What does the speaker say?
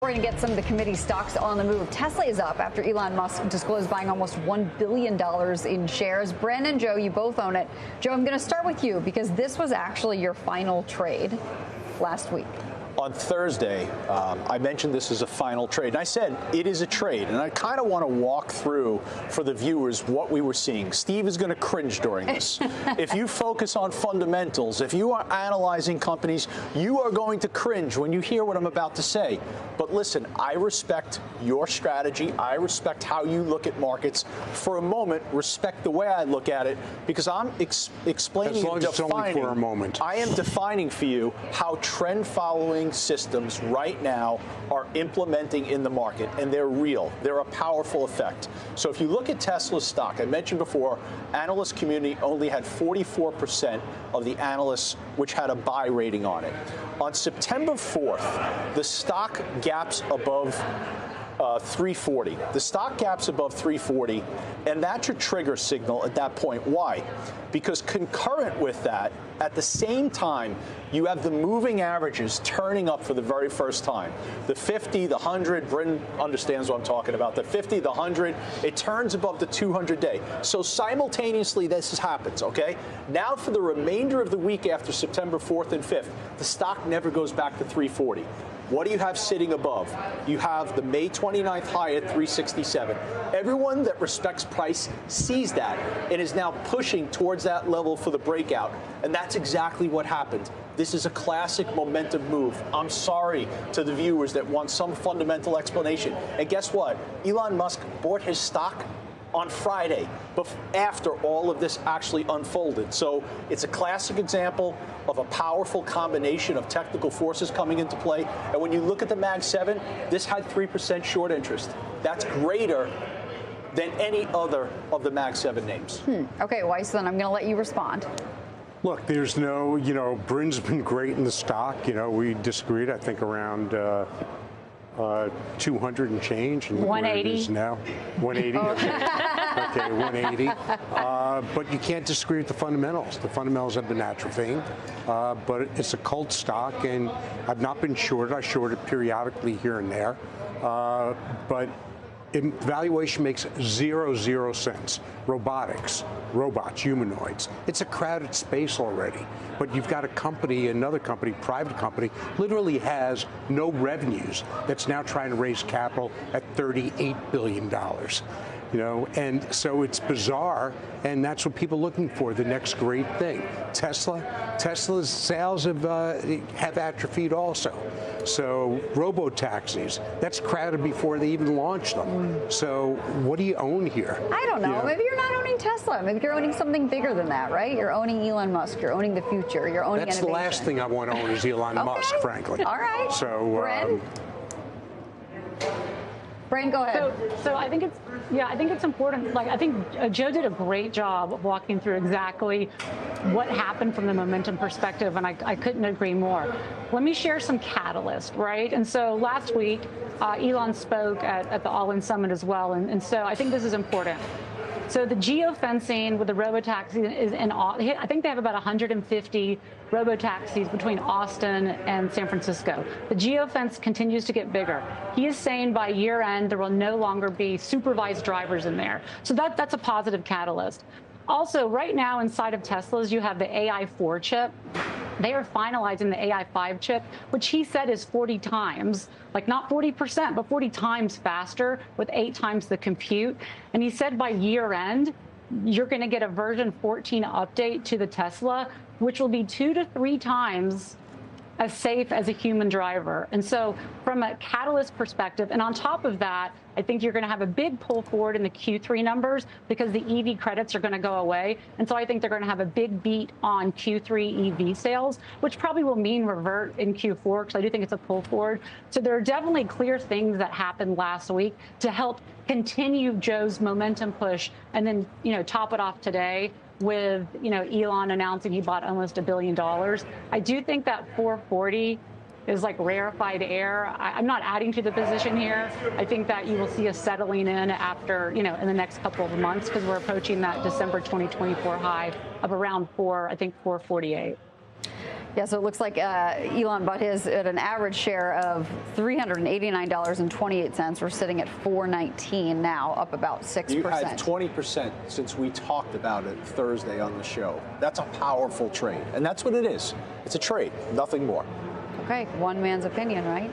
We're going to get some of the committee stocks on the move. Tesla is up after Elon Musk disclosed buying almost $1 billion in shares. Bren and Joe, you both own it. Joe, I'm going to start with you because this was actually your final trade last week. On Thursday, I mentioned this as a final trade, and I said it is a trade, and I kind of want to walk through for the viewers what we were seeing. Steve is going to cringe during this. If you focus on fundamentals, if you are analyzing companies, you are going to cringe when you hear what I'm about to say. But listen, I respect your strategy. I respect how you look at markets. For a moment, respect the way I look at it, because I'm explaining as long and as defining. it's only for a moment. I am defining for you how trend-following systems right now are implementing in the market, and they're real. They're a powerful effect. So if you look at Tesla's stock, I mentioned before, analyst community only had 44% of the analysts which had a buy rating on it. On September 4th, the stock gaps above 340. The stock gaps above 340, and that's your trigger signal at that point. Why? Because concurrent with that, at the same time, you have the moving averages turning up for the very first time. The 50, the 100, Bryn understands what I'm talking about. The 50, the 100, it turns above the 200-day. So simultaneously, this happens, okay? Now for the remainder of the week after September 4th and 5th, the stock never goes back to 340. What do you have sitting above? You have the May 29th high at 367. Everyone that respects price sees that and is now pushing towards that level for the breakout. And that's exactly what happened. This is a classic momentum move. I'm sorry to the viewers that want some fundamental explanation. And guess what? Elon Musk bought his stock on Friday, after all of this actually unfolded. So it's a classic example of a powerful combination of technical forces coming into play. And when you look at the Mag 7, this had 3% short interest. That's greater than any other of the Mag 7 names. Okay, Weiss, then I'm going to let you respond. Look, there's no, Bryn's been great in the stock. We disagreed, I think, around 200 and change. And 180. Where it is now. 180. Okay, 180. But you can't disagree with the fundamentals. The fundamentals have been atrophying. But it's a cult stock, and I've not been shorted. I shorted periodically here and there. But valuation makes zero sense. Robots, humanoids. It's a crowded space already. But you've got a company, another company, private company, literally has no revenues that's now trying to raise capital at $38 billion. And so it's bizarre, and that's what people are looking for, the next great thing. Tesla's sales have atrophied also. So robo-taxis, that's crowded before they even launched them. So what do you own here? I don't know. Maybe you're not owning Tesla. Maybe you're owning something bigger than that, right? You're owning Elon Musk. You're owning the future. You're owning That's innovation. the last thing I want to own is Elon Musk, frankly. All right. So, Bren, go ahead. So I think it's important. I think Joe did a great job of walking through exactly what happened from the momentum perspective, and I couldn't agree more. Let me share some catalyst, right? And so last week, Elon spoke at the All-In Summit as well, and so I think this is important. So the geofencing with the robotaxi is I think they have about 150 robotaxis between Austin and San Francisco. The geofence continues to get bigger. He is saying by year end, there will no longer be supervised drivers in there. So that's a positive catalyst. Also, right now inside of Teslas, you have the AI4 chip. They are finalizing the AI5 chip, which he said is 40 times, not 40%, but 40 times faster with 8 times the compute. And he said by year end, you're going to get a version 14 update to the Tesla, which will be 2 to 3 times as safe as a human driver. And so from a catalyst perspective, and on top of that, I think you're going to have a big pull forward in the Q3 numbers because the EV credits are going to go away. And so I think they're going to have a big beat on Q3 EV sales, which probably will mean revert in Q4 because I do think it's a pull forward. So there are definitely clear things that happened last week to help continue Joe's momentum push and then, top it off today with, Elon announcing he bought almost $1 billion. I do think that 440 is like rarefied air. I'm not adding to the position here. I think that you will see a settling in after, in the next couple of months because we're approaching that December 2024 high of around 448. Yeah, so it looks like Elon bought his at an average share of $389.28. We're sitting at $419 now, up about 6%. You had 20% since we talked about it Thursday on the show. That's a powerful trade, and that's what it is. It's a trade, nothing more. Okay, one man's opinion, right?